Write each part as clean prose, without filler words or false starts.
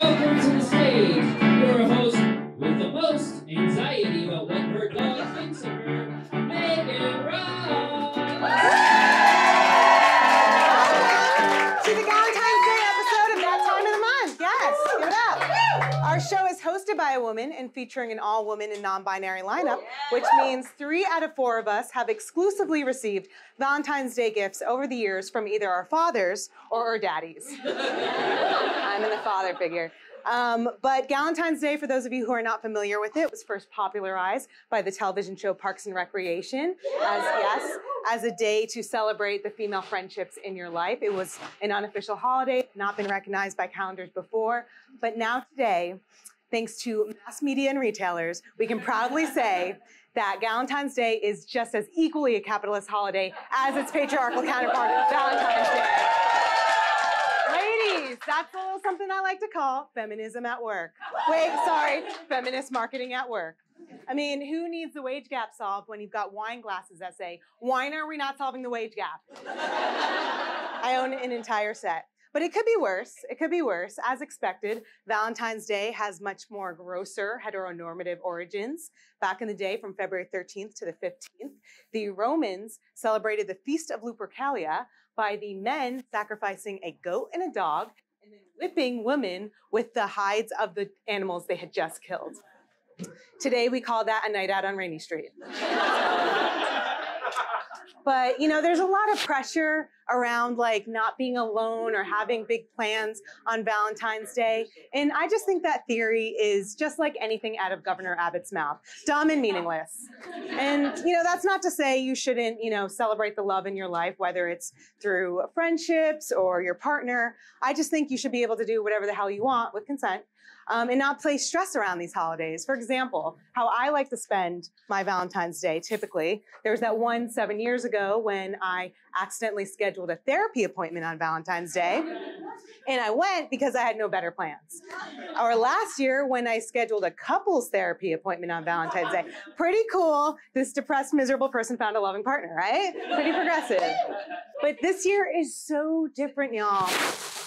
Welcome to the stage, your host with the most anxiety about what her dog thinks of her, Meghan Ross. To the Galentine's Day episode of That Time of the Month. Yes, give it up. Our show is hosted by a woman and featuring an all-woman and non-binary lineup, which means 3 out of 4 of us have exclusively received Valentine's Day gifts over the years from either our fathers or our daddies. I'm in the father figure. But Galentine's Day, for those of you who are not familiar with it, was first popularized by the television show Parks and Recreation as a day to celebrate the female friendships in your life. It was an unofficial holiday, not been recognized by calendars before, but now today, thanks to mass media and retailers, we can proudly say that Galentine's Day is just as equally a capitalist holiday as its patriarchal counterpart, Valentine's Day. Ladies, that's a little something I like to call feminism at work. Wait, sorry, feminist marketing at work. I mean, who needs the wage gap solved when you've got wine glasses that say, why are we not solving the wage gap? I own an entire set. But it could be worse. It could be worse. As expected, Valentine's Day has much more grosser heteronormative origins. Back in the day, from February 13th to the 15th, the Romans celebrated the Feast of Lupercalia by the men sacrificing a goat and a dog and then whipping women with the hides of the animals they had just killed. Today, we call that a night out on Rainy Street. But, you know, there's a lot of pressure around like not being alone or having big plans on Valentine's Day. And I just think that theory is just like anything out of Governor Abbott's mouth, dumb and meaningless. And, you know, that's not to say you shouldn't, you know, celebrate the love in your life, whether it's through friendships or your partner. I just think you should be able to do whatever the hell you want with consent. And not place stress around these holidays. For example, how I like to spend my Valentine's Day typically. There was that one 7 years ago when I accidentally scheduled a therapy appointment on Valentine's Day. And I went because I had no better plans. Or last year when I scheduled a couples therapy appointment on Valentine's Day. Pretty cool. This depressed, miserable person found a loving partner, right? Pretty progressive. But this year is so different, y'all.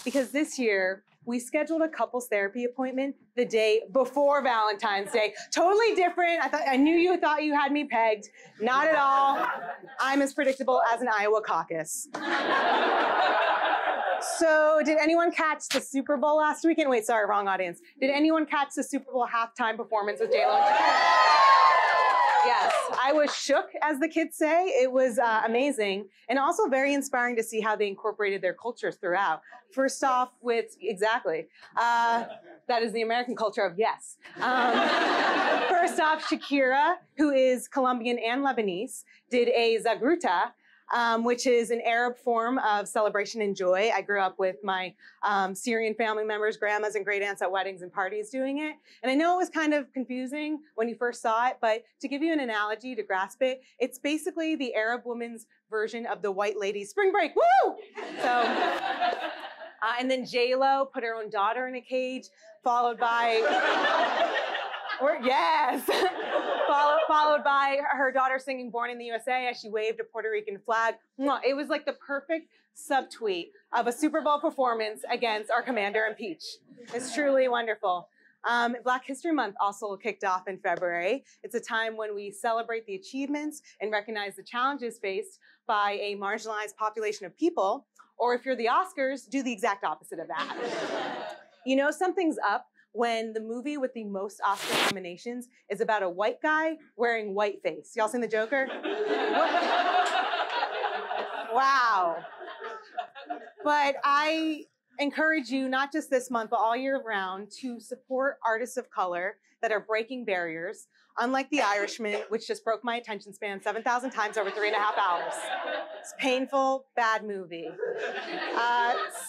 Because this year, we scheduled a couples therapy appointment the day before Valentine's Day. Totally different. I knew you thought you had me pegged. Not at all. I'm as predictable as an Iowa caucus. So did anyone catch the Super Bowl last weekend? Wait, sorry, wrong audience. Did anyone catch the Super Bowl halftime performance with J-Lo and Shakira? Yes, I was shook, as the kids say. It was amazing and also very inspiring to see how they incorporated their cultures throughout. First off with, exactly, that is the American culture of yes. First off, Shakira, who is Colombian and Lebanese, did a zagruta, which is an Arab form of celebration and joy. I grew up with my Syrian family members, grandmas and great aunts at weddings and parties doing it. And I know it was kind of confusing when you first saw it, but to give you an analogy to grasp it, it's basically the Arab woman's version of the white lady's spring break. Woo! So, and then J-Lo put her own daughter in a cage, followed by, followed by her daughter singing Born in the USA as she waved a Puerto Rican flag. It was like the perfect subtweet of a Super Bowl performance against our commander in Peach. It's truly wonderful. Black History Month also kicked off in February. It's a time when we celebrate the achievements and recognize the challenges faced by a marginalized population of people. Or if you're the Oscars, do the exact opposite of that. You know something's up when the movie with the most Oscar nominations is about a white guy wearing whiteface. Y'all seen The Joker? Wow. But I encourage you, not just this month, but all year round, to support artists of color that are breaking barriers, unlike The Irishman, which just broke my attention span 7,000 times over 3.5 hours. It's painful, bad movie.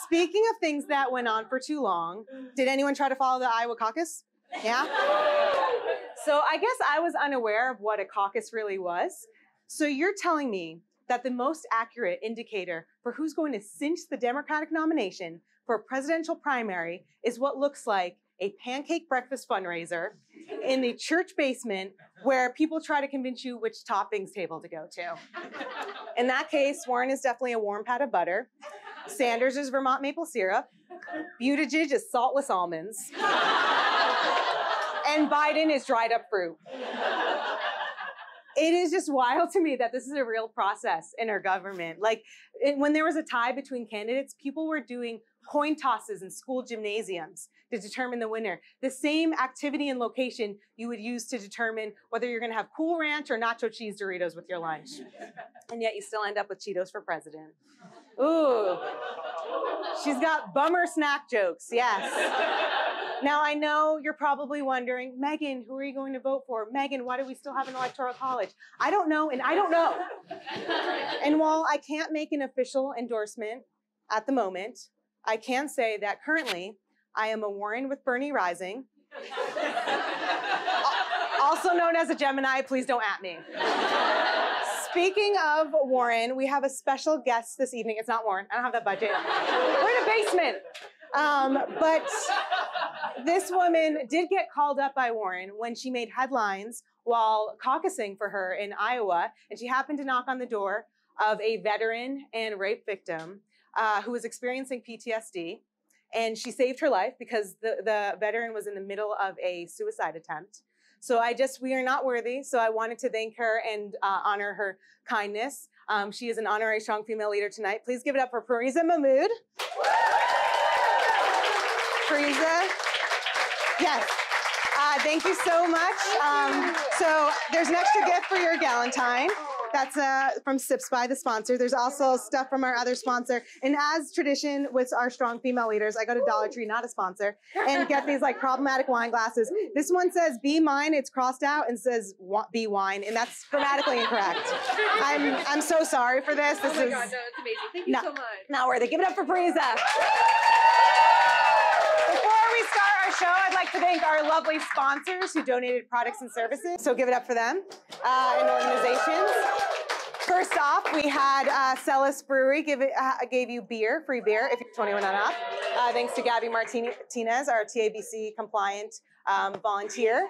Speaking of things that went on for too long, did anyone try to follow the Iowa caucus? Yeah? So I guess I was unaware of what a caucus really was. So you're telling me that the most accurate indicator for who's going to cinch the Democratic nomination for a presidential primary is what looks like a pancake breakfast fundraiser in the church basement where people try to convince you which toppings table to go to. In that case, Warren is definitely a warm pat of butter. Sanders is Vermont maple syrup. Buttigieg is saltless almonds. And Biden is dried up fruit. It is just wild to me that this is a real process in our government. Like, when there was a tie between candidates, people were doing coin tosses in school gymnasiums to determine the winner. The same activity and location you would use to determine whether you're gonna have Cool Ranch or nacho cheese Doritos with your lunch. And yet you still end up with Cheetos for president. Ooh, she's got bummer snack jokes, yes. Now, I know you're probably wondering, Meghan, who are you going to vote for? Meghan, why do we still have an electoral college? I don't know, and I don't know. And while I can't make an official endorsement at the moment, I can say that currently I am a Warren with Bernie rising. Also known as a Gemini, please don't at me. Speaking of Warren, we have a special guest this evening. It's not Warren, I don't have that budget. We're in a basement. But this woman did get called up by Warren when she made headlines while caucusing for her in Iowa, and she happened to knock on the door of a veteran and rape victim who was experiencing PTSD, and she saved her life because the veteran was in the middle of a suicide attempt. So we are not worthy, so I wanted to thank her and honor her kindness. She is an honorary strong female leader tonight. Please give it up for Fariza Mahmood. Fariza, yes, thank you so much. So there's an extra gift for your Galentine. That's from Sips by the sponsor. There's also stuff from our other sponsor. And as tradition with our strong female leaders, I go to Dollar Tree, not a sponsor, and get these like problematic wine glasses. This one says "Be Mine," it's crossed out and says "Be Wine," and that's grammatically incorrect. I'm so sorry for this. Oh my God, no, it's amazing. Thank you so much. Not worthy. Give it up for Fariza. Before we start our show, I'd like to thank our lovely sponsors who donated products and services. So give it up for them and organizations. First off, we had Celis Brewery gave you free beer if you're 21 and up. Thanks to Gabby Martinez, our TABC compliant volunteer.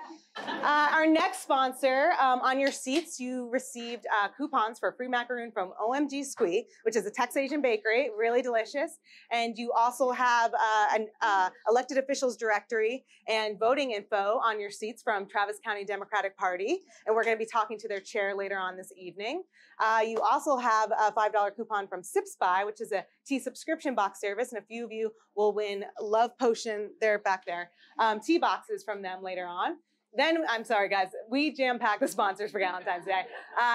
Our next sponsor, on your seats, you received coupons for free macaroon from OMG Squee, which is a Tex-Asian bakery, really delicious. And you also have an elected officials directory and voting info on your seats from Travis County Democratic Party. And we're going to be talking to their chair later on this evening. You also have a $5 coupon from Sips By, which is a tea subscription box service. And a few of you will win Love Potion, they're back there, tea boxes from them later on. Then, I'm sorry guys, we jam-packed the sponsors for Galentine's Day.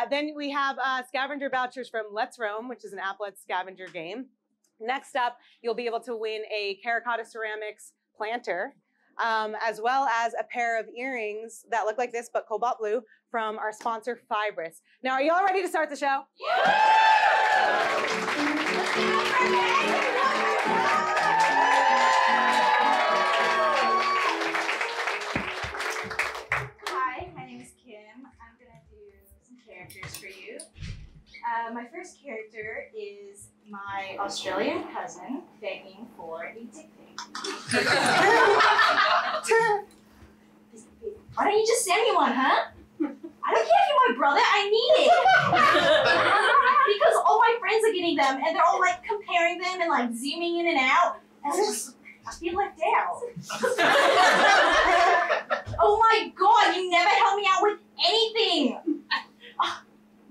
Then we have scavenger vouchers from Let's Roam, which is an applet scavenger game. Next up, you'll be able to win a Karacotta Ceramics planter, as well as a pair of earrings that look like this, but cobalt blue, from our sponsor, Fibrous. Now, are you all ready to start the show? For you. My first character is my Australian cousin begging for a dick pic. Why don't you just send me one, huh? I don't care if you're my brother, I need it. Because all my friends are getting them and they're all like comparing them and like zooming in and out. And I feel left out. Oh my God, you never help me out with anything.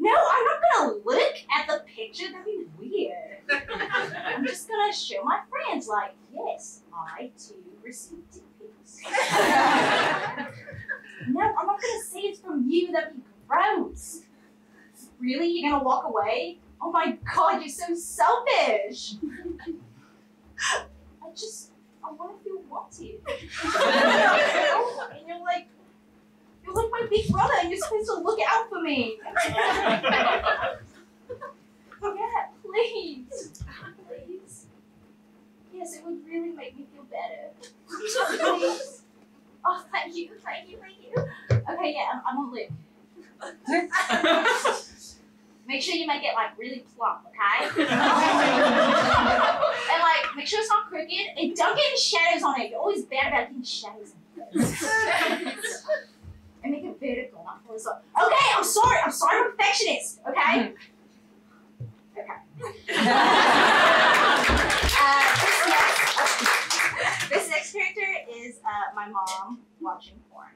No, I'm not gonna look at the picture, that'd be weird. I'm just gonna show my friends, like, yes, I too received dick pics. No, I'm not gonna say it's from you, that'd be gross. Really, you're gonna walk away? Oh my God, you're so selfish. I wanna feel wanted. And you're like my big brother, and you're supposed to look out for me. Yeah, please. Please. Yes, it would really make me feel better. Please. Oh, thank you. Okay, yeah, I'm on lip. Make sure you make it like really plump, okay? And like, make sure it's not crooked, and don't get any shadows on it. You're always bad about getting shadows on it. And make it vertical, not horizontal. Okay, I'm sorry, I'm a perfectionist, okay? Okay. my mom watching porn.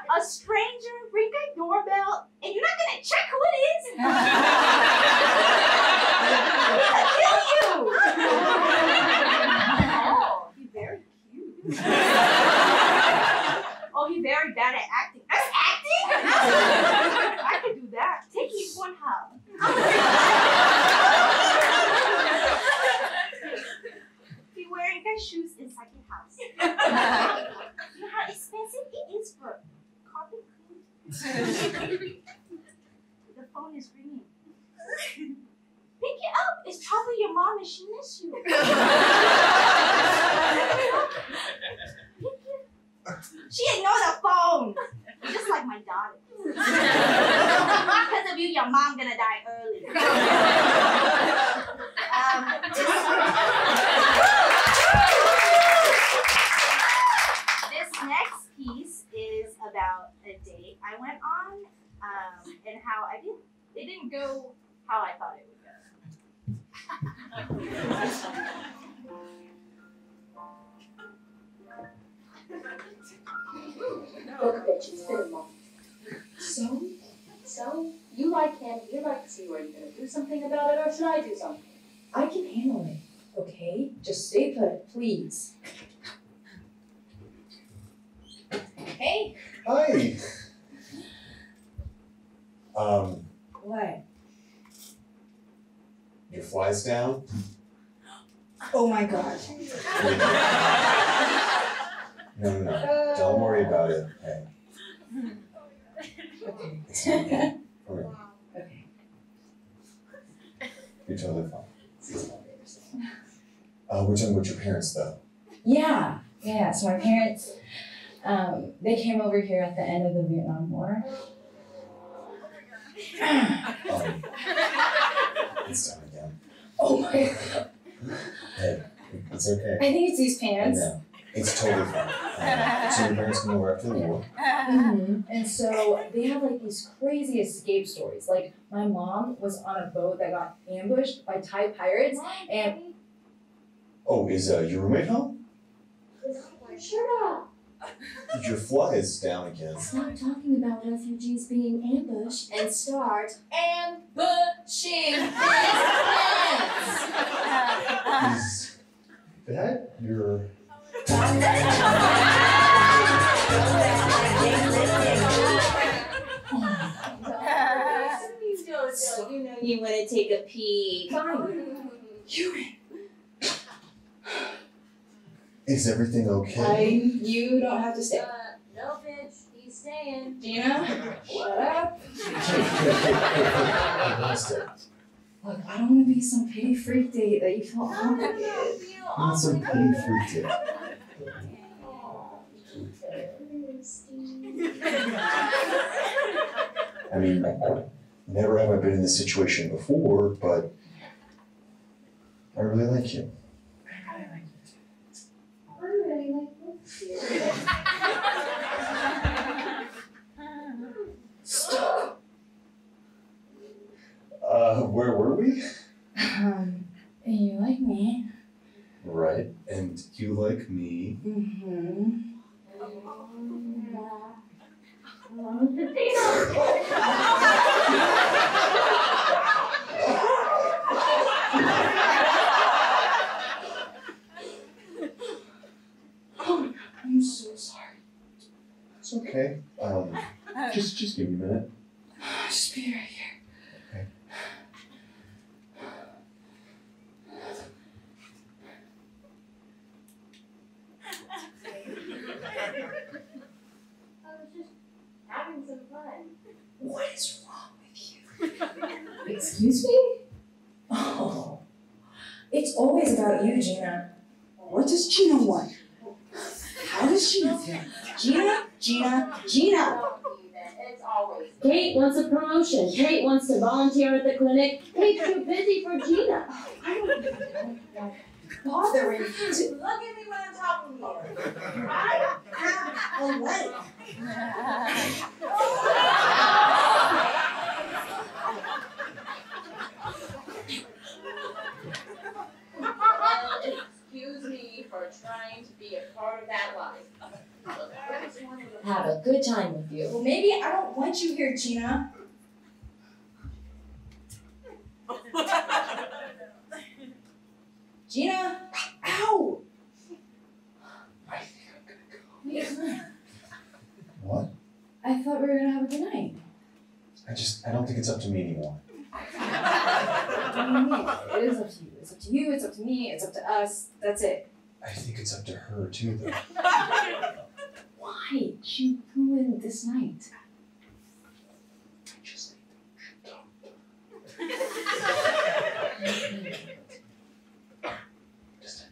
A stranger ring a doorbell and you're not gonna check who it is? I'll kill you! Oh, he's very cute. Oh, he's very bad at acting. That's acting? I could do that. Take me one hug. Be wearing their shoes inside your house. You know how expensive it is for carpet cleaning? The phone is ringing. Pick it up. It's probably your mom and she miss you. She ignored the phone. Just like my daughter. Because of you, your mom gonna die early. This next piece is about a date I went on, and how it didn't go how I thought it would go. Look, bitch, it's been a month. So, you like him, you like to see where you're gonna do something about it, or should I do something? I can handle it, okay? Just stay put, please. Hey. Hi. What? Your fly's down? Oh my god. No. Don't worry about it. Hey. Okay. It's okay. Come here. Okay. You're totally fine. We're talking about your parents, though. Yeah. So my parents, they came over here at the end of the Vietnam War. It's done again. Oh my god. Hey, it's okay. I think it's these I pants. know. It's totally fine. So your parents came over after the war? And so they have like these crazy escape stories. Like my mom was on a boat that got ambushed by Thai pirates, and Oh, is your roommate home? Shut up! Your fly is down again. Stop talking about refugees being ambushed and start ambushing his plans! Is that your... You know you want to take a peek. Is everything okay? you don't have to stay. No, bitch, he's staying. Gina, shut up. I lost it. Look, I don't want to be some pity freak date that you feel obligated. Not some pretty freak. I mean, never have I been in this situation before, but I really like you. I really like this here. Stop. Where were we? You like me. Right, and you like me. Mm-hmm. I'm so sorry. It's okay. Just give me a minute. Just be right here. Okay. I was just having some fun. What is wrong with you? Excuse me? Oh, it's always about you, Gina. What does Gina want? How does Gina feel? Gina. It's always. Kate wants a promotion. Kate wants to volunteer at the clinic. Kate's too busy for Gina. I don't like bothering you. Look at me when I'm talking to you. I have a life. have a good time with you. Well, maybe I don't want you here, Gina. Gina! Ow! I think I'm gonna go. What? I thought we were gonna have a good night. I don't think it's up to me anymore. What do you mean? It is up to you. It's up to you, it's up to me, it's up to us. That's it. I think it's up to her too, though. Why? She ruined this night. I just need to talk. Just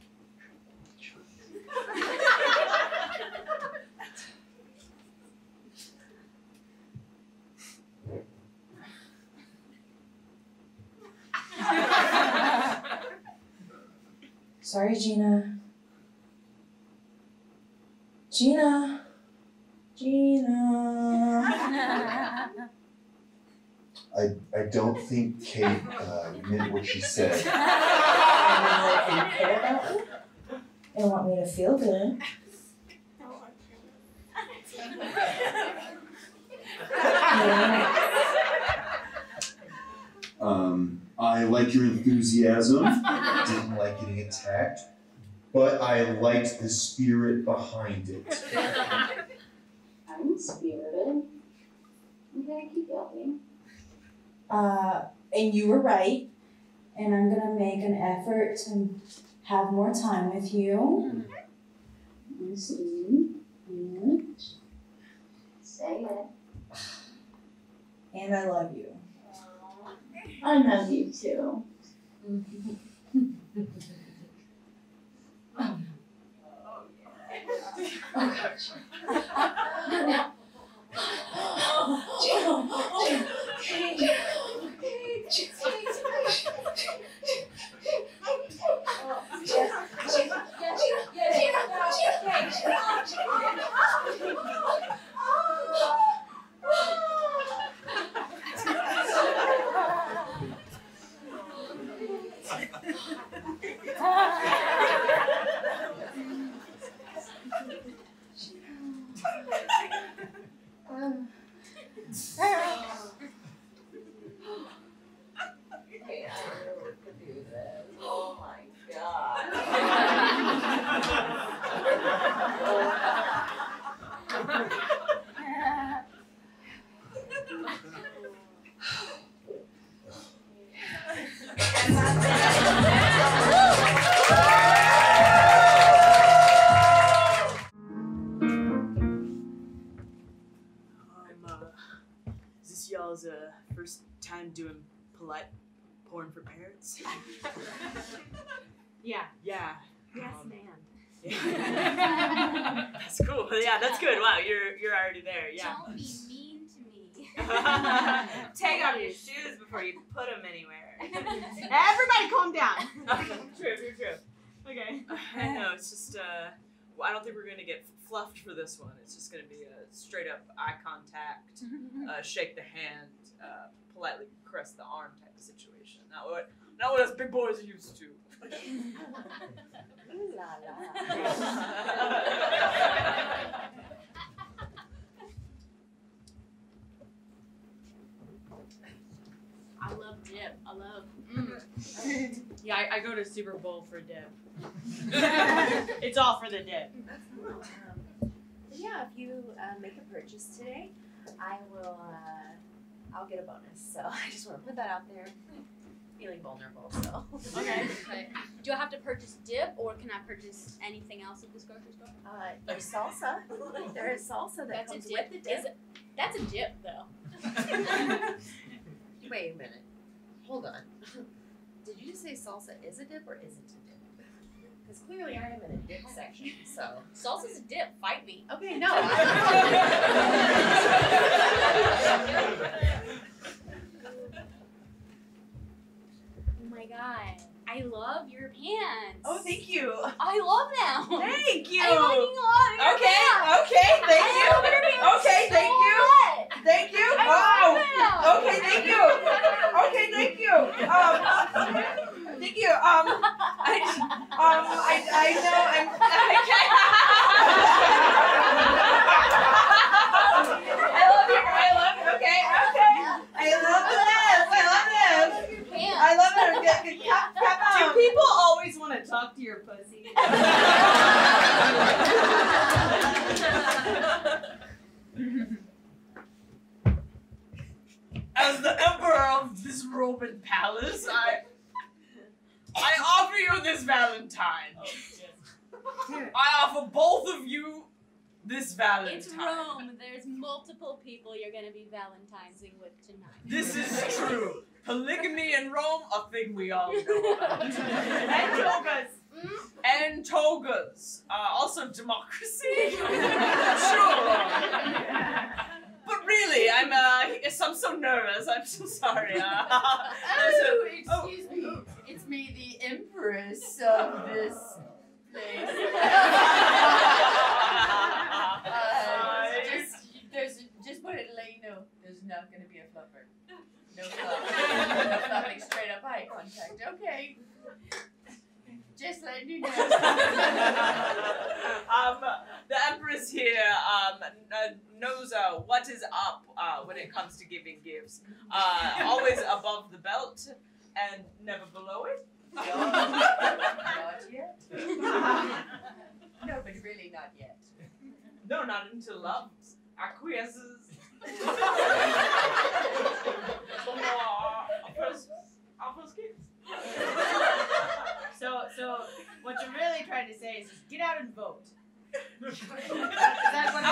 Sorry, Gina. Gina. I don't think Kate meant what she said. And you care about me? And want me to feel good. I like your enthusiasm. Didn't like getting attacked, but I liked the spirit behind it. I'm spirited. Okay, keep going. And you were right. And I'm gonna make an effort to have more time with you. Say it. And I love you. I love you too. Y'all's first time doing polite porn for parents? Yeah. Yeah. Yes, man. Yeah. That's cool. Yeah, that's good. Wow, you're already there. Yeah. Don't be mean to me. Take off your shoes before you put them anywhere. Everybody calm down. True. Okay. I know, it's just well, I don't think we're gonna get fluffed for this one. It's just gonna be a straight up eye contact, shake the hand, politely caress the arm type of situation. Not what us big boys are used to. Ooh la la. I love dip. I love. Yeah, I go to Super Bowl for dip. It's all for the dip. Yeah, if you make a purchase today, I'll get a bonus. So I just want to put that out there. Feeling vulnerable, so. Okay. Do I have to purchase dip, or can I purchase anything else at this grocery store? There's salsa. There is salsa that That's a comes dip. with the dip. That's a dip, though. Wait a minute. Hold on. Did you just say salsa is a dip or isn't a dip? Because clearly I am in a dip section, so. Salsa's a dip. Fight me. Okay, no. Oh my god. I love your pants. Oh, thank you. I love them. Thank you. I fucking love your pants. Okay, thank I you. love your pants Okay, so thank you. much. Thank you. I Wow. love them. Okay, thank you. Okay, thank you. Thank you. I know I'm. as the emperor of this Roman palace, I offer you this Valentine. I offer both of you this Valentine. It's Rome. There's multiple people you're gonna be Valentinesing with tonight. This is true. Polygamy in Rome, a thing we all know about. And togas. And togas. Also democracy. Sure. But really, I'm so nervous. I'm so sorry. Excuse me. It's me, the Empress of this place. Just put it to let you know, there's not going to be a fluffer. No fluffing. No fluffing, straight up eye contact. Okay. Just letting you know. The Empress here knows what is up when it comes to giving gifts. Always above the belt and never below it. Not yet. No, but really not yet. No, not until love acquiesces. Our first kiss. So what you're really trying to say is just get out and vote. Is that what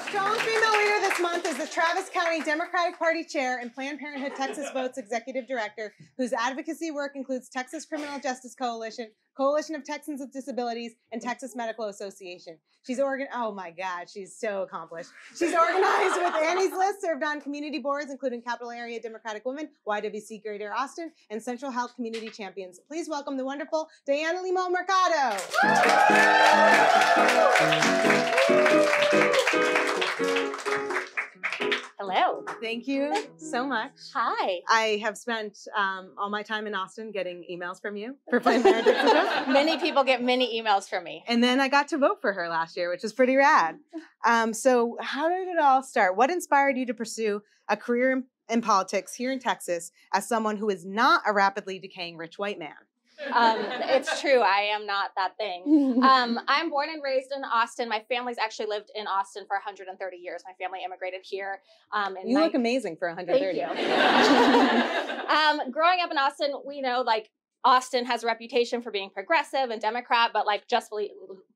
Strong female leader this month is the Travis County Democratic Party Chair and Planned Parenthood Texas Votes Executive Director, whose advocacy work includes Texas Criminal Justice Coalition, Coalition of Texans with Disabilities, and Texas Medical Association. She's oh my God, she's so accomplished. She's organized with Annie's List, served on community boards, including Capital Area Democratic Women, YWC Greater Austin, and Central Health Community Champions. Please welcome the wonderful Dyana Limon-Mercado. Hello. Thank you so much. Hi. I have spent all my time in Austin getting emails from you for Planned Parenthood. Many people get many emails from me. And then I got to vote for her last year, which was pretty rad. So how did it all start? What inspired you to pursue a career in politics here in Texas as someone who is not a rapidly decaying rich white man? It's true. I am not that thing. I'm born and raised in Austin. My family's actually lived in Austin for 130 years. My family immigrated here. You look amazing for 130. Thank you. Growing up in Austin, we know like Austin has a reputation for being progressive and Democrat, but like just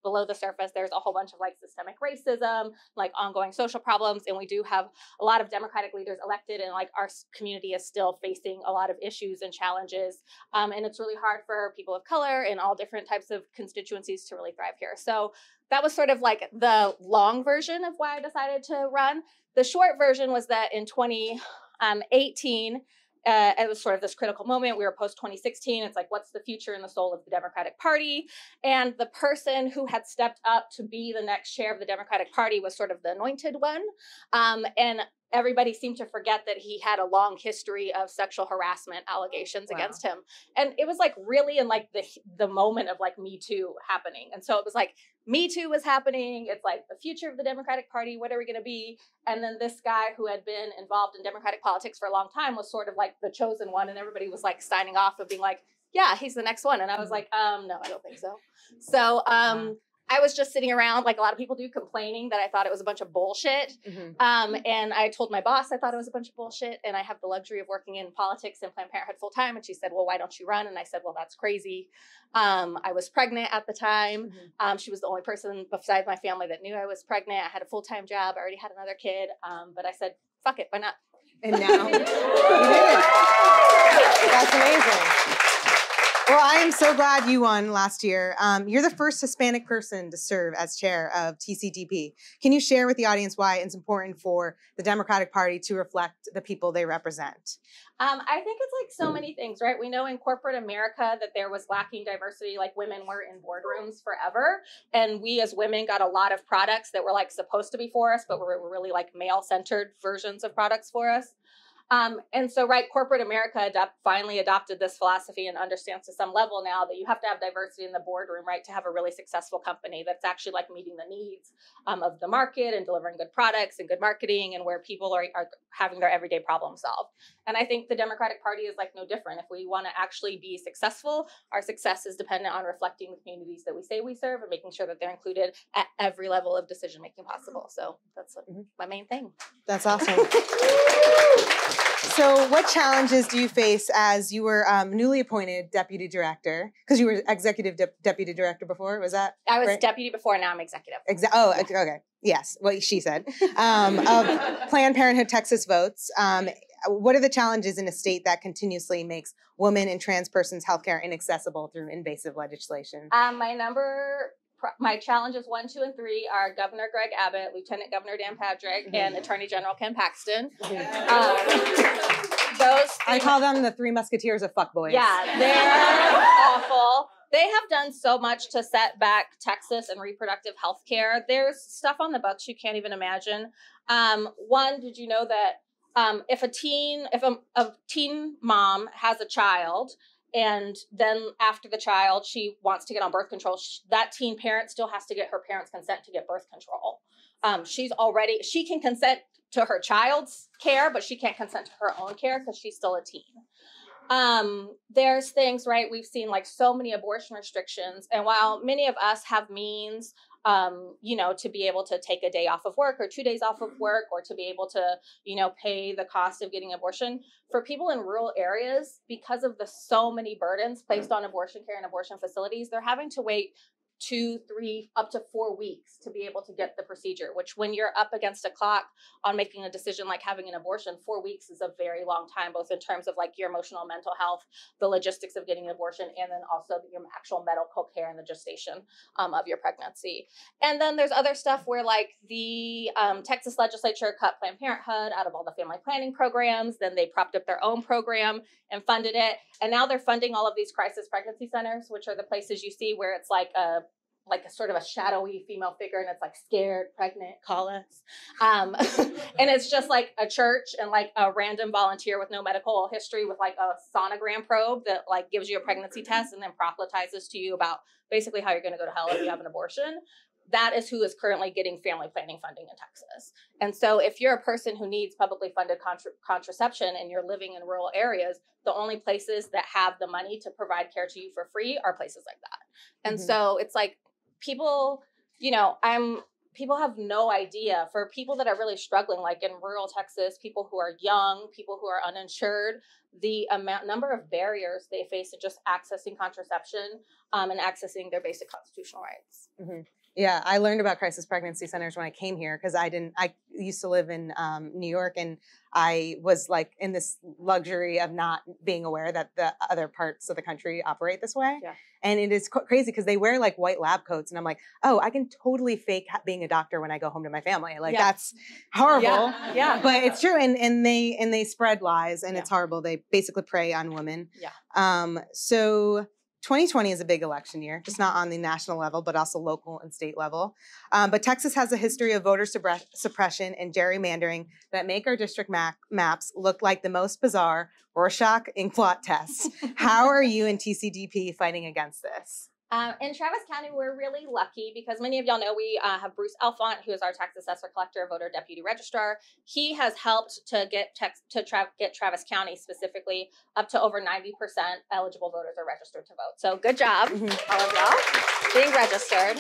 below the surface, there's a whole bunch of like systemic racism, like ongoing social problems. And we do have a lot of Democratic leaders elected, and like our community is still facing a lot of issues and challenges. And it's really hard for people of color in all different types of constituencies to really thrive here. So that was sort of like the long version of why I decided to run. The short version was that in 2018, it was sort of this critical moment. We were post 2016. It's like, what's the future and the soul of the Democratic Party? And the person who had stepped up to be the next chair of the Democratic Party was sort of the anointed one. And everybody seemed to forget that he had a long history of sexual harassment allegations against him. And it was like really in like the moment of like Me Too happening. And so it was like, Me Too was happening. It's like the future of the Democratic Party. What are we going to be? And then this guy who had been involved in Democratic politics for a long time was sort of like the chosen one. And everybody was like signing off and being like, yeah, he's the next one. And I was like, no, I don't think so. So, I was just sitting around, like a lot of people do, complaining that I thought it was a bunch of bullshit. And I told my boss I thought it was a bunch of bullshit. And I have the luxury of working in politics and Planned Parenthood full time. And she said, well, why don't you run? And I said, well, that's crazy. I was pregnant at the time. She was the only person besides my family that knew I was pregnant. I had a full-time job. I already had another kid. But I said, fuck it, why not? And now you did it. That's amazing. Well, I am so glad you won last year. You're the first Hispanic person to serve as chair of TCDP. Can you share with the audience why it's important for the Democratic Party to reflect the people they represent? I think it's like so many things, right? We know in corporate America that there was lacking diversity, like women were in boardrooms forever. And we as women got a lot of products that were like supposed to be for us, but were really like male-centered versions of products for us. And so, right, corporate America finally adopted this philosophy and understands to some level now that you have to have diversity in the boardroom, right, to have a really successful company that's actually like meeting the needs of the market and delivering good products and good marketing and where people are having their everyday problems solved. And I think the Democratic Party is like no different. If we want to actually be successful, our success is dependent on reflecting the communities that we say we serve and making sure that they're included at every level of decision making possible. So that's my main thing. That's awesome. So what challenges do you face as you were newly appointed deputy director? Because you were executive deputy director before, was that I was right? deputy before, now I'm executive. Okay. Yes, what she said. Of Planned Parenthood Texas votes. What are the challenges in a state that continuously makes women and trans persons healthcare inaccessible through invasive legislation? My challenges 1, 2, and 3 are Governor Greg Abbott, Lieutenant Governor Dan Patrick, and Attorney General Ken Paxton. I call them the Three Musketeers of fuckboys. Yeah, they're awful. They have done so much to set back Texas and reproductive health care. There's stuff on the books you can't even imagine. One, did you know that if a teen mom has a child, and then after the child, she wants to get on birth control, that teen parent still has to get her parents' consent to get birth control. She can consent to her child's care, but she can't consent to her own care because she's still a teen. There's things, right? We've seen like so many abortion restrictions. And while many of us have means, to be able to take a day off of work or 2 days off of work or to be able to, pay the cost of getting abortion, for people in rural areas, because of the so many burdens placed on abortion care and abortion facilities, they're having to wait 2, 3, up to 4 weeks to be able to get the procedure, which when you're up against a clock on making a decision like having an abortion, 4 weeks is a very long time, both in terms of like your emotional and mental health, the logistics of getting an abortion, and then also your actual medical care and the gestation of your pregnancy. And then there's other stuff where like the Texas legislature cut Planned Parenthood out of all the family planning programs, then they propped up their own program and funded it. And now they're funding all of these crisis pregnancy centers, which are the places you see where it's like a sort of a shadowy female figure and it's like scared, pregnant, call us. And it's just like a church and like a random volunteer with no medical history with like a sonogram probe that like gives you a pregnancy test and then proselytizes to you about basically how you're going to go to hell if you have an abortion. That is who is currently getting family planning funding in Texas. And so if you're a person who needs publicly funded contraception and you're living in rural areas, the only places that have the money to provide care to you for free are places like that. And so it's like people, people have no idea. For people that are really struggling, like in rural Texas, people who are young, people who are uninsured, the number of barriers they face in just accessing contraception and accessing their basic constitutional rights. Mm-hmm. Yeah, I learned about crisis pregnancy centers when I came here because I used to live in New York, and I was like in this luxury of not being aware that the other parts of the country operate this way. Yeah. And it is crazy because they wear like white lab coats, and I'm like, oh, I can totally fake being a doctor when I go home to my family. Like that's horrible. Yeah. But it's true, and they spread lies, and it's horrible. They basically prey on women. Yeah. So 2020 is a big election year, just not on the national level, but also local and state level. But Texas has a history of voter suppression and gerrymandering that make our district maps look like the most bizarre Rorschach inkblot tests. How are you and TCDP fighting against this? In Travis County, we're really lucky because many of y'all know we have Bruce Alfont, who is our tax assessor collector, voter deputy registrar. He has helped to get Travis County specifically up to over 90% eligible voters are registered to vote. So good job, all of y'all, being registered.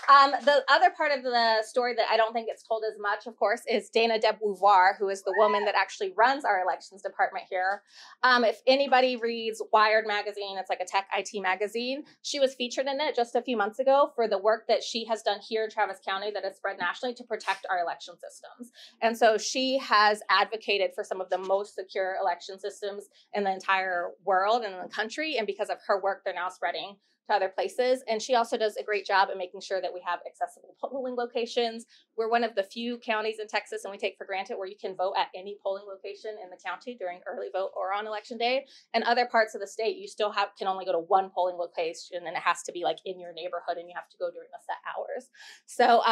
The other part of the story that I don't think gets told as much, of course, is Dana DeBeauvoir, who is the woman that actually runs our elections department here. If anybody reads Wired magazine, it's like a tech IT magazine, she was featured in it just a few months ago for the work that she has done here in Travis County that has spread nationally to protect our election systems. And so she has advocated for some of the most secure election systems in the entire world and in the country. And because of her work, they're now spreading to other places. And she also does a great job at making sure that we have accessible polling locations. We're one of the few counties in Texas, and we take for granted, where you can vote at any polling location in the county during early vote or on election day. And other parts of the state, you still can only go to one polling location, and it has to be like in your neighborhood, and you have to go during the set hours. So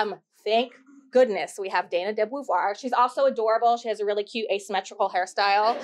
thank goodness we have Dana de Beauvoir. She's also adorable. She has a really cute asymmetrical hairstyle.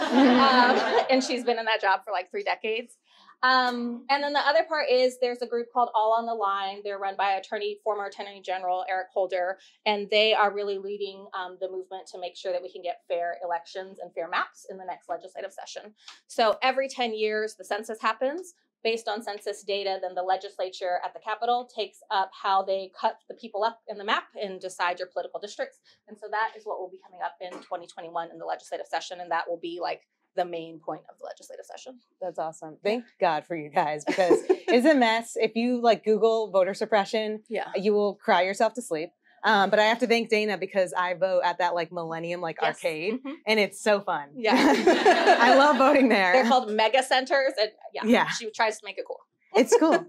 And she's been in that job for like 3 decades. And then the other part is there's a group called All on the Line. They're run by former Attorney General Eric Holder, and they are really leading the movement to make sure that we can get fair elections and fair maps in the next legislative session. So every 10 years, the census happens. Based on census data, then the legislature at the Capitol takes up how they cut the people up in the map and decide your political districts. And so that is what will be coming up in 2021 in the legislative session, and that will be like the main point of the legislative session. That's awesome. Thank God for you guys, because it's a mess. If you like Google voter suppression, you will cry yourself to sleep. But I have to thank Dana, because I vote at that like Millennium arcade, and it's so fun. Yeah. I love voting there. They're called mega centers, and she tries to make it cool. It's cool.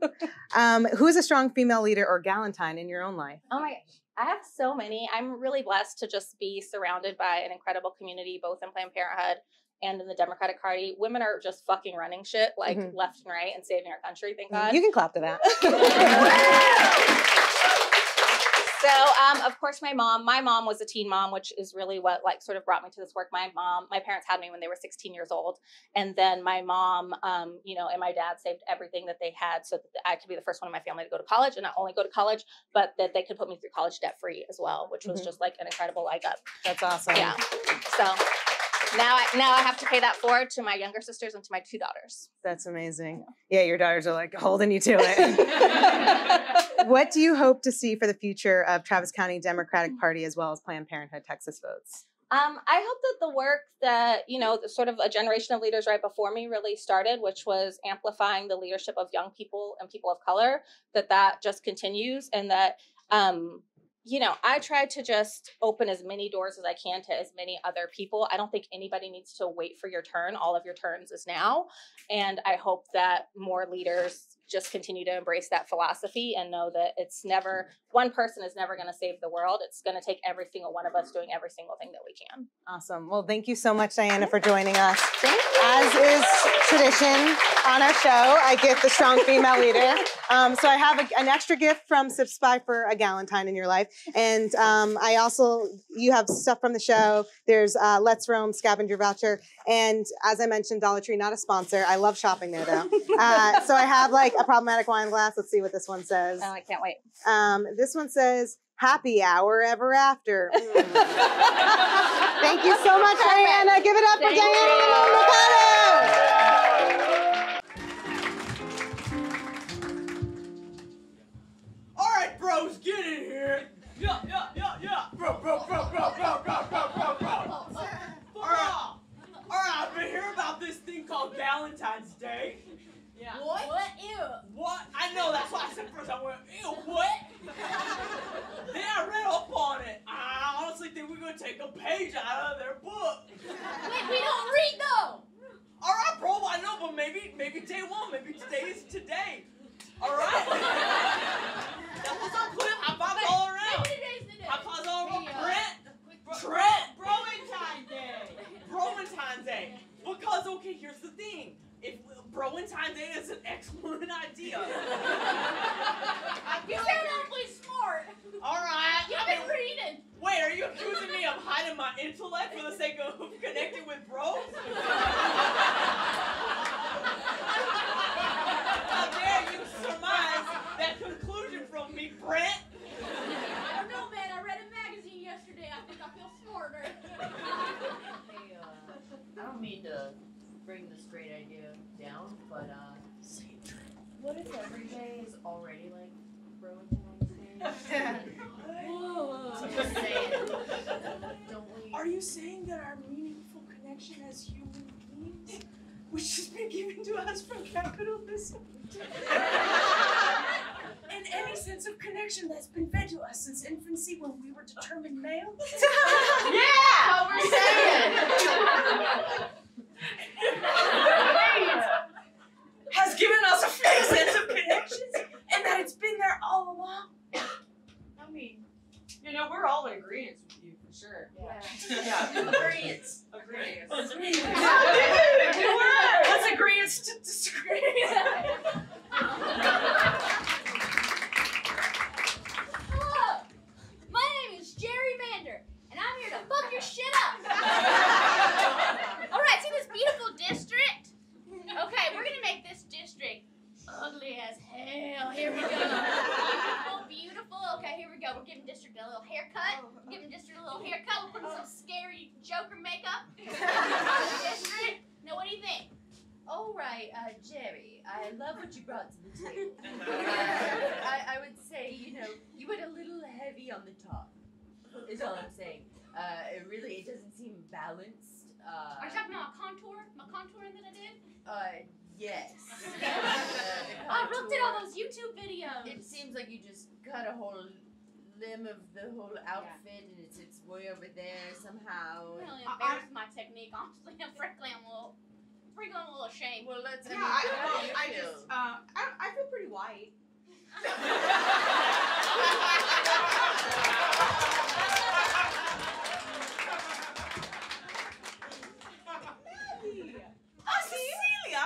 Who is a strong female leader or Galentine in your own life? Oh my gosh. I have so many. I'm really blessed to just be surrounded by an incredible community, both in Planned Parenthood and in the Democratic Party. Women are just fucking running shit left and right and saving our country, thank God. You can clap to that. So, of course, my mom was a teen mom, which is really what sort of brought me to this work. My parents had me when they were 16 years old. And then my mom, and my dad saved everything that they had so that I could be the first one in my family to go to college, and not only go to college, but that they could put me through college debt free as well, which was just like an incredible leg up. That's awesome. Yeah. So now I have to pay that forward to my younger sisters and to my 2 daughters. That's amazing. Yeah, your daughters are like holding you to it. What do you hope to see for the future of Travis County Democratic Party as well as Planned Parenthood Texas votes? I hope that the work that, sort of a generation of leaders right before me really started, which was amplifying the leadership of young people and people of color, that just continues, and that, I try to just open as many doors as I can to as many other people. I don't think anybody needs to wait for your turn. All of your turns is now. And I hope that more leaders just continue to embrace that philosophy and know that one person is never going to save the world. It's going to take every single one of us doing every single thing that we can. Awesome. Well, thank you so much, Dyana, for joining us. Thank you. As is tradition on our show, I get the strong female leader. So I have an extra gift from Sip Spy for a Galentine in your life. And you have stuff from the show. There's Let's Roam scavenger voucher. And as I mentioned, Dollar Tree, not a sponsor. I love shopping there though. So I have like a problematic wine glass. Let's see what this one says. Oh, I can't wait. This one says, happy hour ever after. Thank you so much, Dyana. Give it up for Dyana Limon-Mercado. All right, bros, get in here. Yeah. Bro. All right, I've been hearing about this thing called Galentine's Day. Yeah. What? Ew. What? I know, that's why I said first I went, ew, what? Then I read up on it. I honestly think we're going to take a page out of their book. Wait, we don't read though. All right, bro, I know, but maybe day one, maybe today is today. All right? That's what's up, Cliff. High fives all around. High fives all around. Trent. Bromantine Day. Bromantine Day. Because, okay, here's the thing. If Bromantine Day is an excellent idea. You sound awfully smart. All right. You've been reading. Wait, are you accusing me of hiding my intellect for the sake of connecting with bros? How dare you surmise that conclusion from me, Brent? I don't know, man. I read a magazine yesterday. I think I feel smarter. Hey, I don't mean to bring this great idea down, but what if every day is already like Bromantine Day? Whoa. I'm just saying. Don't we? Are you saying that our meaningful connection as human beings, which has been given to us from capitalism, and any sense of connection that's been fed to us since infancy when we were determined males? Yeah! What we're saying! Has given us a fake sense of connections Yeah, agreeance. Agreeance. Let's agree to disagree. Hello, my name is Jerry Vander, and I'm here to fuck your shit up. All right, see this beautiful district? Okay, we're gonna make this district ugly as hell. Here we go. Beautiful, beautiful. Okay, here we go. We're giving district a little haircut. We're giving district a little haircut. We're putting some scary Joker makeup on the district. Now, what do you think? All right, Jerry, I love what you brought to the table. I would say, you know, you went a little heavy on the top, is all I'm saying. It doesn't seem balanced. Are you talking about my contouring that I did? Yes. I looked at all those YouTube videos. It seems like you just cut a whole limb of the whole outfit and it's way over there somehow. I'm really embarrassed with my technique, honestly. Frankly, I'm a little ashamed. Well, let's. I feel pretty white. Cecilia!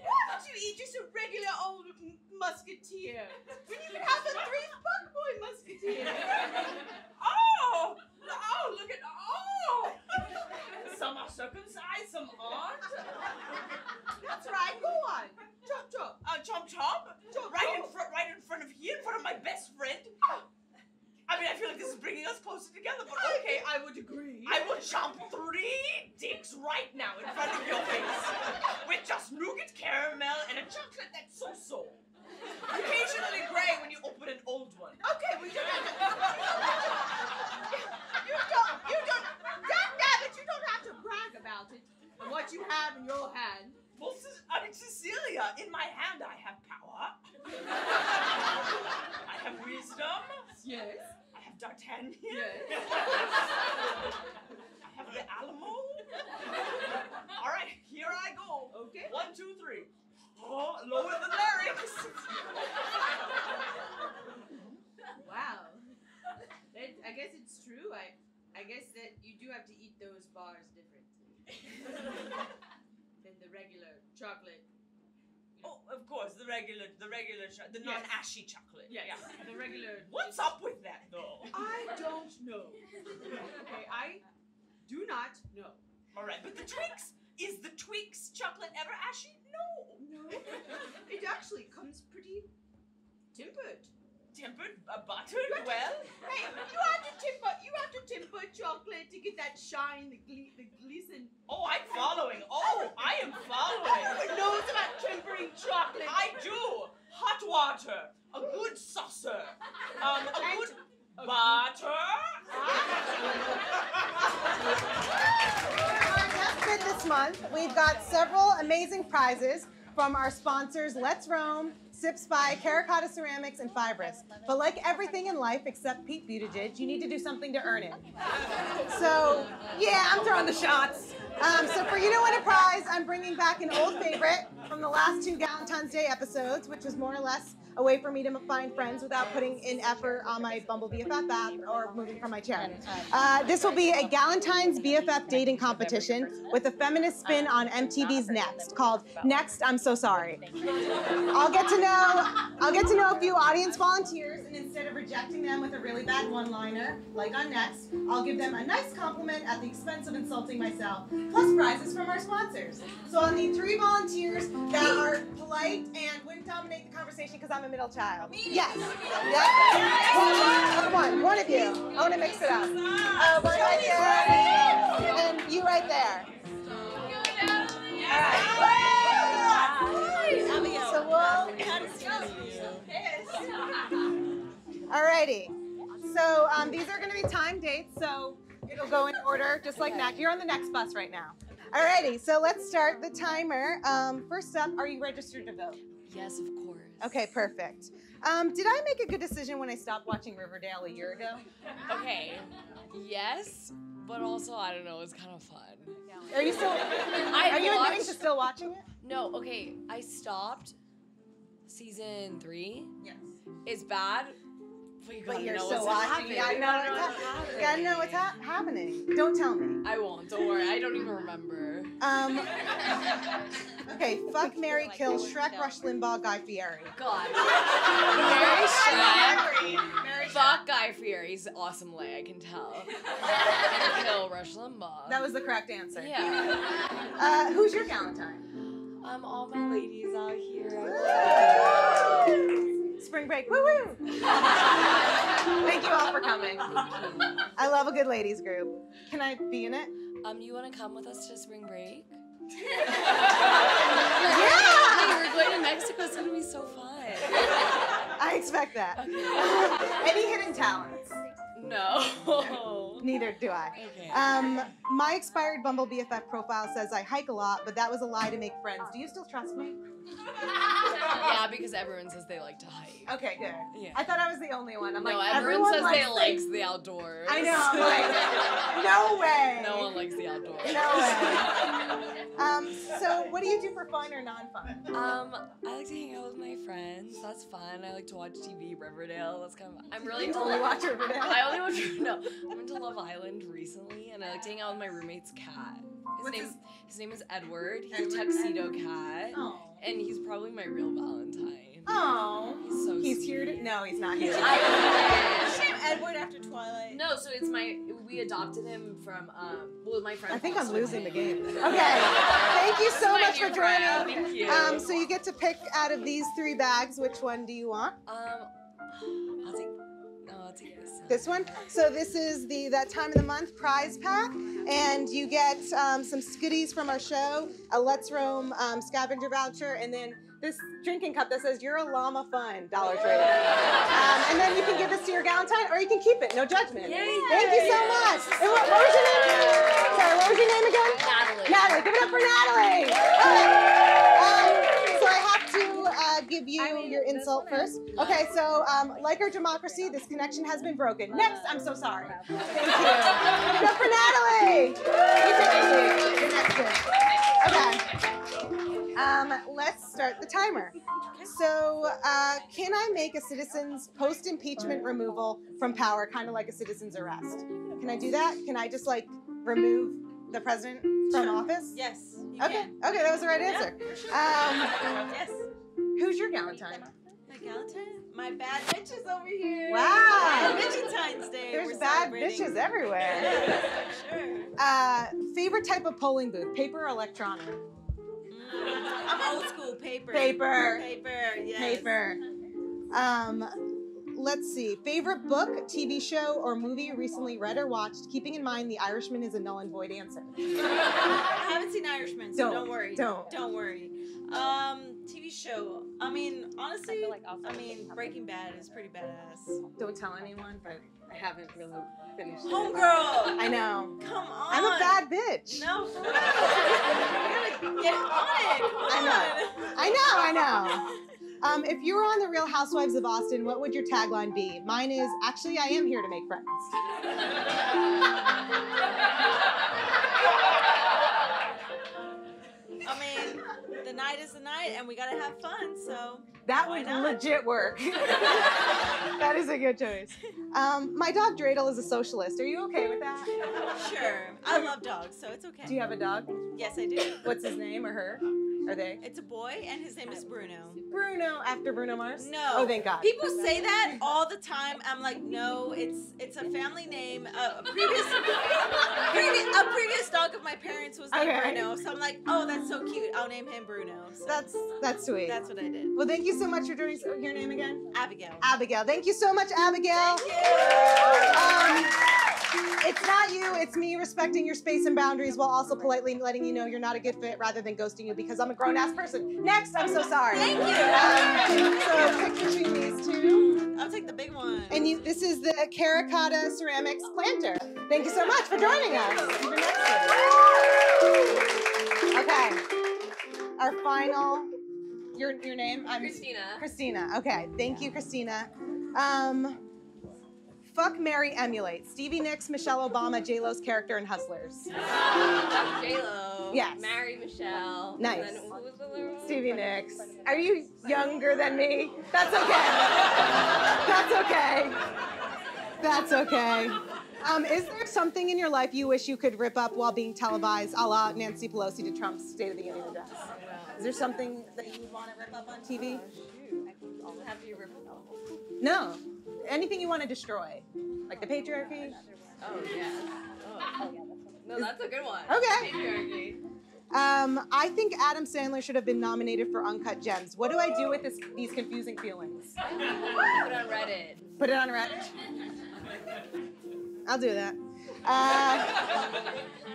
Why don't you eat just a regular old musketeer when you can have the 3 fuckboy musketeer? Oh, look at some are circumcised, some aren't. That's right. Go on. Chop chop. Chomp chomp. Right in front of here, in front of my best friend. I mean, I feel like this is bringing us closer together, but okay. I would agree. I will chomp 3 dicks right now in front of your face with just nougat caramel and a chocolate that's so. Occasionally gray when you open an old one. Okay, we don't have to. You don't. Damn it! You don't have to brag about it. And what you have in your hand. Well, Cecilia, in my hand I have power. I have wisdom. Yes. I have D'Artagnan. Yes. I have the Alamo. All right, here I go. Okay. 1, 2, 3. Oh, lower the larynx. Wow. I guess it's true. I guess that you do have to eat those bars differently than the regular chocolate. Oh, of course, the non-ashy chocolate. Yes. Yeah. The regular. What's up with that, though? I don't know. Okay, I do not know. All right, but the Twix, is the Twix chocolate ever ashy? No. It actually comes pretty tempered. Tempered, buttered, well. Hey, you have to temper chocolate to get that shine, the glisten. Oh, I'm following. Oh, I am following. Who knows about tempering chocolate? I do. Hot water, a good saucer, a good butter. For our Just Bid this month, we've got several amazing prizes from our sponsors Let's Roam, Sips by Karacotta Ceramics, and Fibrous. But like everything in life except Pete Buttigieg, you need to do something to earn it. So, yeah, I'm throwing the shots. So for You Know What a Prize, I'm bringing back an old favorite from the last 2 Galentine's Day episodes, which was more or less a way for me to find friends without putting in effort on my Bumble BFF app or moving from my chair. This will be a Galentine's BFF dating competition with a feminist spin on MTV's Next, called Next, I'm So Sorry. I'll get to know a few audience volunteers, and instead of rejecting them with a really bad one-liner, like on Next, I'll give them a nice compliment at the expense of insulting myself, plus prizes from our sponsors. So I'll need 3 volunteers that are polite and wouldn't dominate the conversation because I'm a middle child. Yes. Come on, one of you. I want to mix it up. One right there, and you right there. So alrighty. So these are going to be time dates, so it'll go in order, just like next. You're on the next bus right now. Alrighty, so let's start the timer. First up, are you registered to vote? Yes, of course. Okay, perfect. Did I make a good decision when I stopped watching Riverdale a year ago? Okay, yes, but also, I don't know, it's kind of fun. Are you still, are you admitting to still watching it? No, okay, I stopped season 3. Yes. It's bad, But you're still watching. You gotta know what's happening. Don't tell me. I won't. Don't worry. I don't even remember. Okay. Fuck, marry, kill, Shrek, Rush Limbaugh, Guy Fieri. God. Marry Shrek. Fuck Guy Fieri. He's awesome lay, I can tell. And kill Rush Limbaugh. That was the correct answer. Yeah. Who's your Galentine? All my ladies out here. Spring break. Woo woo! Thank you all for coming. I love a good ladies group. Can I be in it? You want to come with us to spring break? Yeah! Hey, we're going to Mexico. It's gonna be so fun. I expect that. Okay. Any hidden talents? No. Neither do I. Okay. My expired Bumble BFF profile says I hike a lot, but that was a lie to make friends. Do you still trust me? Yeah, because everyone says they like to hike. Okay, good. Yeah. I thought I was the only one. I'm no, like, everyone says they likes likes the outdoors. I know. I'm like, no way. No one likes the outdoors. No way. So what do you do for fun or non-fun? I like to hang out with my friends. That's fun. I like to watch TV, Riverdale. That's kind of. I'm really You into. only watch Riverdale? I only watch. No, I'm into Love Island recently, and I like to hang out with my roommate's cat. His name is Edward. He's a tuxedo cat, and he's probably my real Valentine. Oh, he's so he's sweet. here to. No, he's not here. Is name Edward after Twilight? No, so we adopted him from my friend. I think I'm losing the game. Okay. Okay. Thank you so much for joining. Thank you. So you get to pick out of these 3 bags. Which one do you want? I'll take this. This one. So this is that time of the month prize pack, and you get some goodies from our show, a Let's Roam scavenger voucher, and then this drinking cup that says "You're a Llama Fun" Dollar Tree. And then you can give this to your Galentine, or you can keep it. No judgment. Yay. Thank you so much. And what was your name? Sorry, what was your name again? Natalie. Natalie. Give it up for Natalie. So I have to give you your insult first. Okay, so like our democracy, this connection has been broken. Next, I'm so sorry. Thank you. Give it up for Natalie. You take a seat. You're next in. Okay. Let's start the timer. So, can I make a citizen's post-impeachment removal from power, kind of like a citizen's arrest? Can I do that? Can I just remove the president from office? Yes. Okay. Okay, that was the right answer. Yes. Who's your Galentine? My Galentine? My bad bitches over here. Wow. Bitchentine's Day. There's We're bad celebrating. bitches everywhere. Yeah, sure. Favorite type of polling booth, paper or electronic? I'm old school. Paper. Paper. Paper. Yes. Paper. Let's see. Favorite book, TV show, or movie you recently read or watched, keeping in mind The Irishman is a null and void answer. I haven't seen Irishman, so don't worry. Don't worry. TV show. I mean, honestly, Breaking Bad is pretty badass. Don't tell anyone, but I haven't really finished. Homegirl! I know. Come on. I'm a bad bitch. No. You gotta get on it. Come on. I know. If you were on The Real Housewives of Austin, what would your tagline be? Mine is, actually, I am here to make friends. I mean, the night is the night, and we gotta have fun, so. That would legit work. That is a good choice. My dog Dreidel is a socialist. Are you okay with that? Sure. I love dogs, so it's okay. Do you have a dog? Yes, I do. What's his name or her? Are they? It's a boy, and his name is Bruno. Bruno, after Bruno Mars? No. Oh, thank God. People say that all the time. I'm like, no, it's a family name. A previous dog of my parents was named Bruno, so I'm like, oh, that's so cute. I'll name him Bruno. So that's sweet. That's what I did. Well, thank you so much for doing your name again. Abigail. Abigail. Thank you so much, Abigail. Thank you. It's not you, it's me respecting your space and boundaries while also politely letting you know you're not a good fit rather than ghosting you because I'm a grown-ass person. Next, I'm so sorry. Thank you. So pick between these two. I'll take the big one. And this is the Karacotta Ceramics planter. Thank you so much for joining us. You're next one. Okay. Our final, your name? Christina. Christina. Okay. Thank you, Christina. Fuck, marry, emulate. Stevie Nicks, Michelle Obama, J-Lo's character in Hustlers. J-Lo. Yes. Marry Michelle. Nice. And then who was the other one? Stevie Nicks. Are you younger than me? That's okay. That's okay. That's okay. Is there something in your life you wish you could rip up while being televised, a la Nancy Pelosi to Trump's State of the Union address? Is there something that you would want to rip up on TV? I'll have you rip it off. No. Anything you want to destroy, like the patriarchy? Oh, yeah. Oh. No, that's a good one. Okay. Patriarchy. I think Adam Sandler should have been nominated for Uncut Gems. What do I do with these confusing feelings? Put it on Reddit. Put it on Reddit? I'll do that.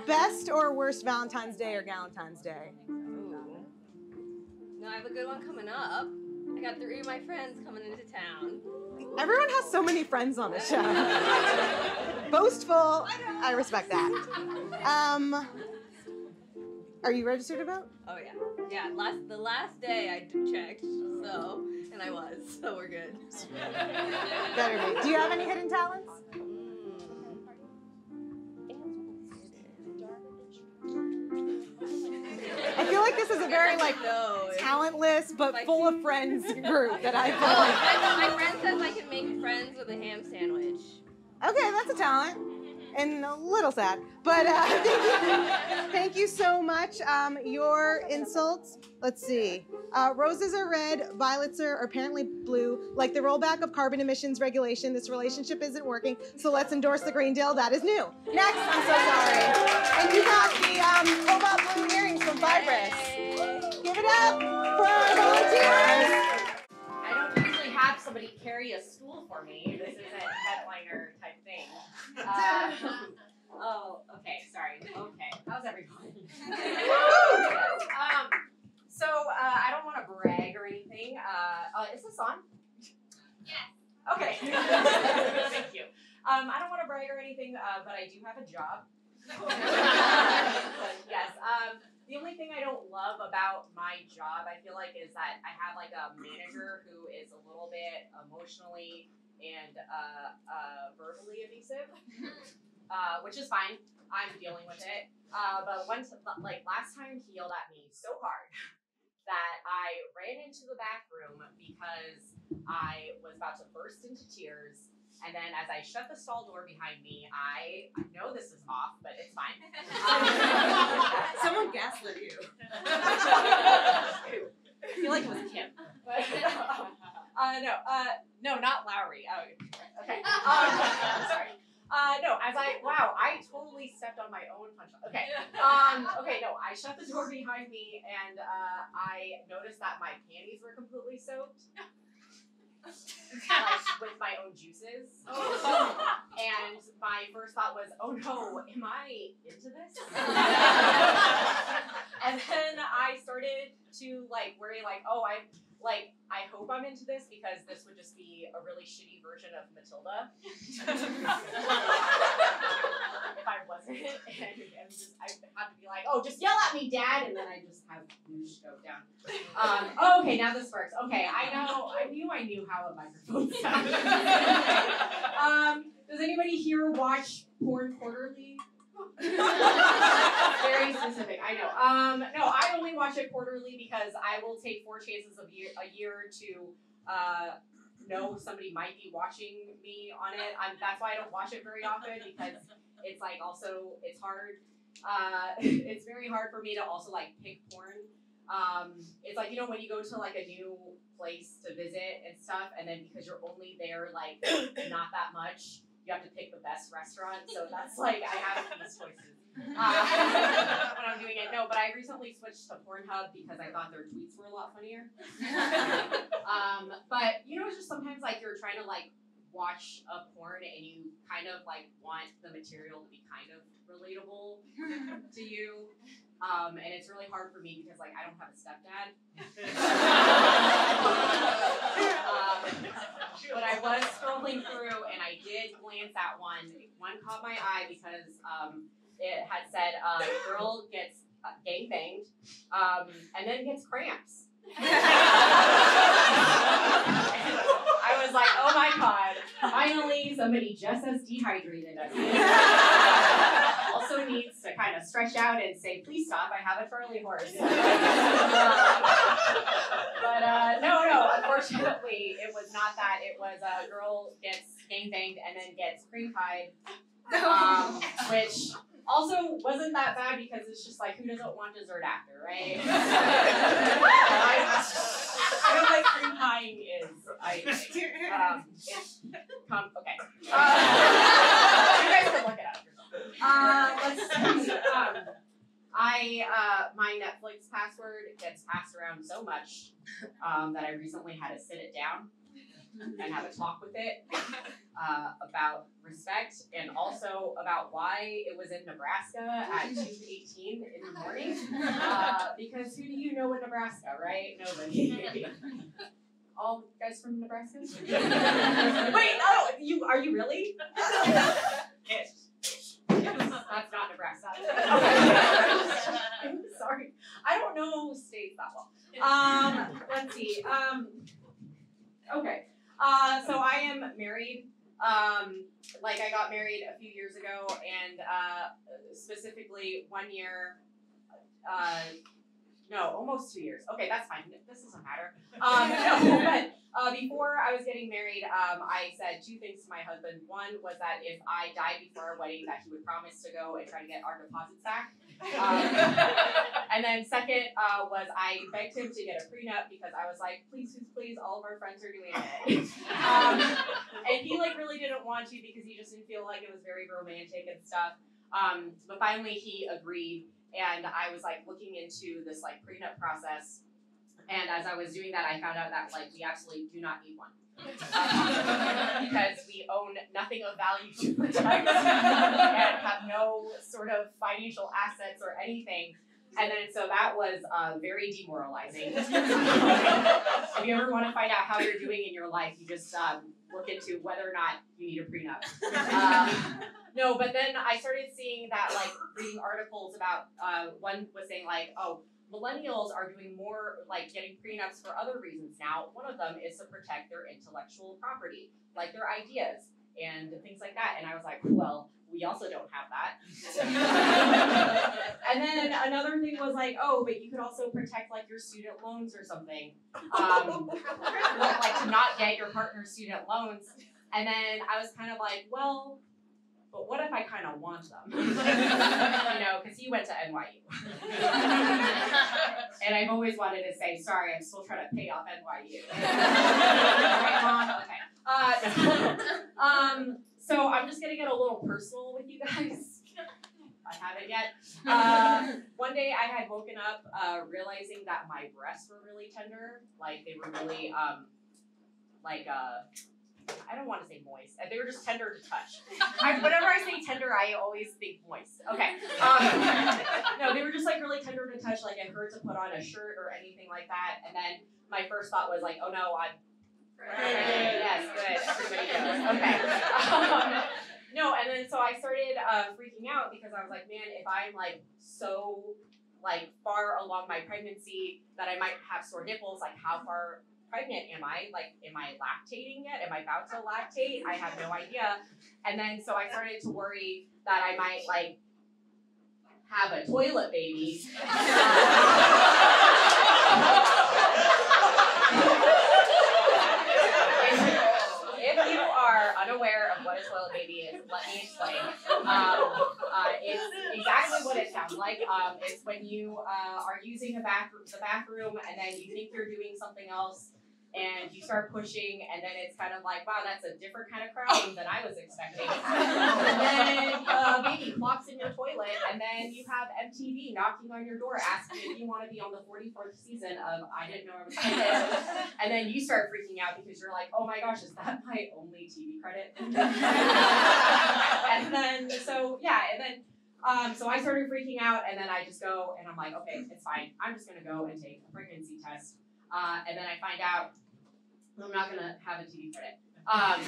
Best or worst Valentine's Day or Galentine's Day? Ooh. No, I have a good one coming up. I got 3 of my friends coming into town. Everyone has so many friends on the show. Boastful. I respect that. Are you registered to vote? Oh yeah. Yeah, the last day I checked, so, and I was, so we're good. Better be. Do you have any hidden talents? I feel like this is a very talentless but full of friends group that I feel like. My friend says I can make friends with a ham sandwich. Okay, that's a talent. And a little sad, but thank you so much. Your insults, let's see. Roses are red, violets are apparently blue. Like the rollback of carbon emissions regulation, this relationship isn't working, so let's endorse the Green Deal, that is new. Next, I'm so sorry. And you got the cobalt blue earrings from Fibrous. Give it up for our volunteers. I don't usually have somebody carry a stool for me. This isn't a headliner type thing. Oh, okay, sorry. Okay, how's everyone? I don't want to brag or anything. Is this on? Yes. Okay. Thank you. I don't want to brag or anything, but I do have a job. Yes. The only thing I don't love about my job, I feel like, is that I have like a manager who is a little bit emotionally and verbally abusive, which is fine. I'm dealing with it. But last time he yelled at me so hard that I ran into the bathroom because I was about to burst into tears. And then as I shut the stall door behind me, I know this is off, but it's fine. Someone gaslit you. I feel like it was Kim. But, no, not Lowry. Oh, okay. Sorry. I totally stepped on my own punch. Okay. I shut the door behind me and I noticed that my panties were completely soaked. With my own juices. And my first thought was, oh no, am I into this? And then I started to worry I hope I'm into this because this would just be a really shitty version of Matilda. If I wasn't, and I had to be like, oh, just yell at me, Dad, and then I just have whoosh go down. Okay, now this works. Okay, I knew how a microphone sounded. Does anybody here watch Porn Quarterly? Very specific, I know. No, I only watch it quarterly because I will take 4 chances a year to know somebody might be watching me on it. That's why I don't watch it very often because it's it's hard. It's very hard for me to also pick porn. It's when you go to a new place to visit and stuff, and then because you're only there not that much, you have to pick the best restaurant. So that's I have these choices when I'm doing it. No, but I recently switched to Pornhub because I thought their tweets were a lot funnier. But it's just sometimes you're trying to watch a porn and you kind of want the material to be kind of relatable to you. And it's really hard for me because I don't have a stepdad. But I was scrolling through and I did glance at one. One caught my eye because it had said girl gets gangbanged and then gets cramps. I was like, oh my god, finally somebody just as dehydrated as me. Also needs to kind of stretch out and say, please stop, I have a Charlie horse. No, unfortunately, it was not that. It was a girl gets gangbanged and then gets cream pied, which also wasn't that bad because it's just like, who doesn't want dessert after, right? I don't like cream pieing is, okay. You guys can look it up yourself. Let's see. My Netflix password gets passed around so much that I recently had to sit it down and have a talk with it about respect and also about why it was in Nebraska at 2:18 in the morning. Because who do you know in Nebraska, right? Nobody. All guys from Nebraska? Wait, no, are you really? Yes. That's not Nebraska. I'm sorry. I don't know states that well. Let's see. Okay. So I am married. Like I got married a few years ago, and specifically 1 year. No, almost 2 years. Okay, that's fine. This doesn't matter. But before I was getting married, I said two things to my husband. One was that if I died before our wedding, that he would promise to go and try to get our deposits back. And then second was I begged him to get a prenup because I was like, please, all of our friends are doing it. And he like really didn't want to because he just didn't feel like it was very romantic and stuff. But finally he agreed. And I was like looking into this like prenup process, and as I was doing that, I found out that like we absolutely do not need one because we own nothing of value to protect and have no sort of financial assets or anything. And then so that was very demoralizing. If you ever want to find out how you're doing in your life, you just look into whether or not you need a prenup. No, but then I started seeing that, like, reading articles about, one was saying, like, oh, millennials are doing more, like, getting prenups for other reasons now. One of them is to protect their intellectual property, like their ideas and things like that. And I was like, well, we also don't have that. And then another thing was like, oh, but you could also protect, like, your student loans or something. Like, to not get your partner's student loans. And then I was kind of like, well, but what if I kind of want them? You know, because he went to NYU. And I've always wanted to say, sorry, I'm still trying to pay off NYU. Right, Mom? Okay. So I'm just going to get a little personal with you guys. I haven't yet. One day I had woken up realizing that my breasts were really tender. Like, they were really, I don't want to say moist. They were just tender to touch. Whenever I say tender, I always think moist. Okay. No, they were just like really tender to touch. Like it hurt to put on a shirt or anything like that. And then my first thought was like, oh no, I'm pregnant. Yes, good. Everybody knows. Okay. No, and then so I started freaking out because I was like, man, if I'm like so like far along my pregnancy that I might have sore nipples, like how far pregnant am I? Like, am I lactating yet? Am I about to lactate? I have no idea. And then so I started to worry that I might like have a toilet baby. If you are unaware of what a toilet baby is, let me explain. It's exactly what it sounds like. It's when you are using the bathroom and then you think you're doing something else and you start pushing and then it's kind of like, wow, that's a different kind of crowding than I was expecting. And then baby plops in your toilet and then you have MTV knocking on your door asking if you want to be on the 44th season of I Didn't Know I Was Pregnant. And then you start freaking out because you're like, oh my gosh, is that my only TV credit? And then, so yeah, and then so I started freaking out and then I just go and I'm like, okay, it's fine. I'm just going to go and take a pregnancy test. And then I find out I'm not going to have a TV credit.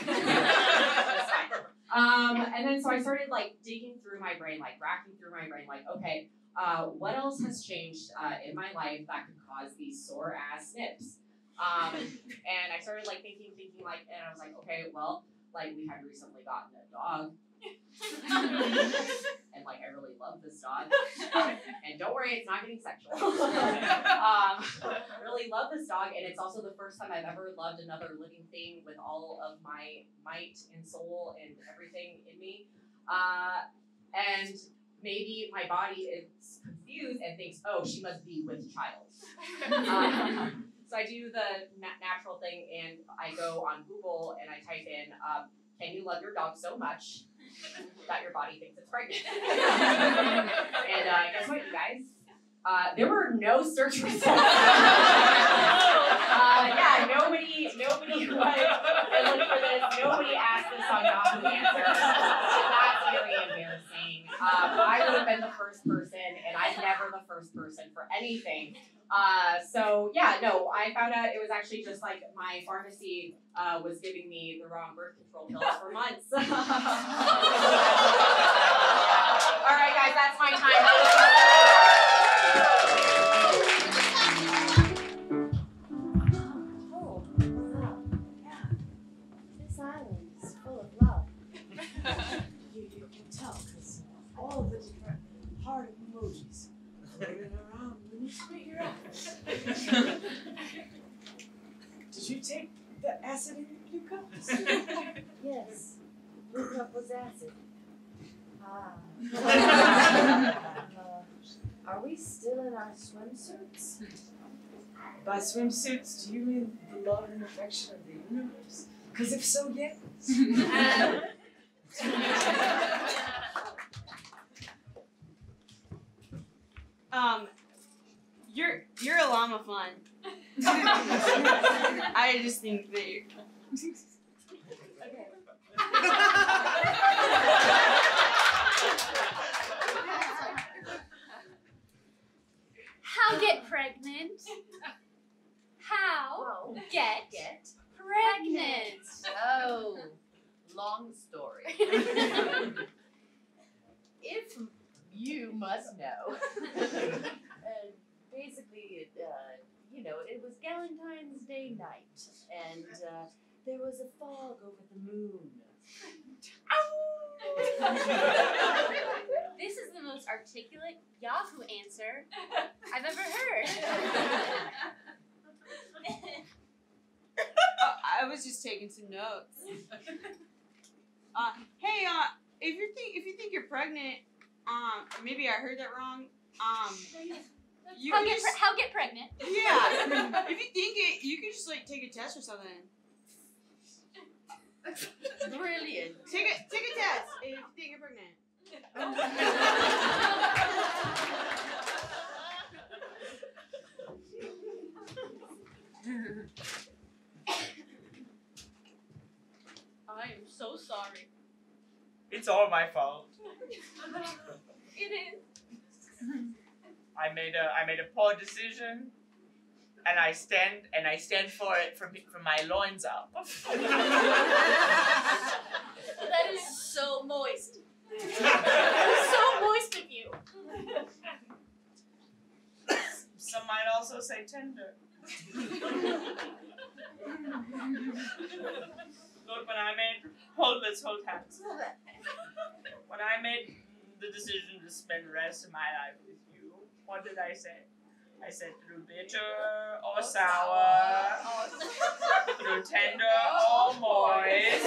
That's fine. And then so I started like digging through my brain, like racking through my brain, like, okay, what else has changed in my life that could cause these sore ass snips? And I started like thinking like, and I was like, okay, well, like we had recently gotten a dog. And like I really love this dog. And don't worry, it's not getting sexual. Really love this dog, and it's also the first time I've ever loved another living thing with all of my might and soul and everything in me. And maybe my body is confused and thinks, oh, she must be with child. So I do the natural thing, and I go on Google and I type in, can you love your dog so much that your body thinks it's pregnant? And guess what, you guys? There were no search results. Yeah, nobody went and looked for this. Nobody asked this on Yahoo Answers. That's really embarrassing. I would have been the first person, and I'm never the first person for anything. So yeah, no, I found out it was actually just like my pharmacy was giving me the wrong birth control pills for months. All right, guys, that's my time. Oh, wow. Yeah. This island is full of love. You can tell because all the different heart emojis floating around when you spit your ass. Did you take the acid in your blue cups? Yes. Blue cup was acid. Are we still in our swimsuits? By swimsuits, do you mean the love and affection of the universe? Because if so, yes. You're a llama fun. I just think that you're... How get pregnant? How get pregnant? Oh, long story. If you must know. Basically, it was Galentine's Day night, and there was a fog over the moon. This is the most articulate Yahoo answer I've ever heard. I was just taking some notes. Hey, if you think you're pregnant, maybe I heard that wrong. How get pregnant? Yeah. If you think it, you can just like take a test or something. Brilliant. Take a test if you think you're pregnant. I am so sorry. It's all my fault. It is. I made a poor decision, and I stand for it from my loins up. That is so moist. So moist of you. Some might also say tender. Look, let's hold hands. When I made the decision to spend the rest of my life with you, what did I say? I said through bitter or sour, through tender or moist,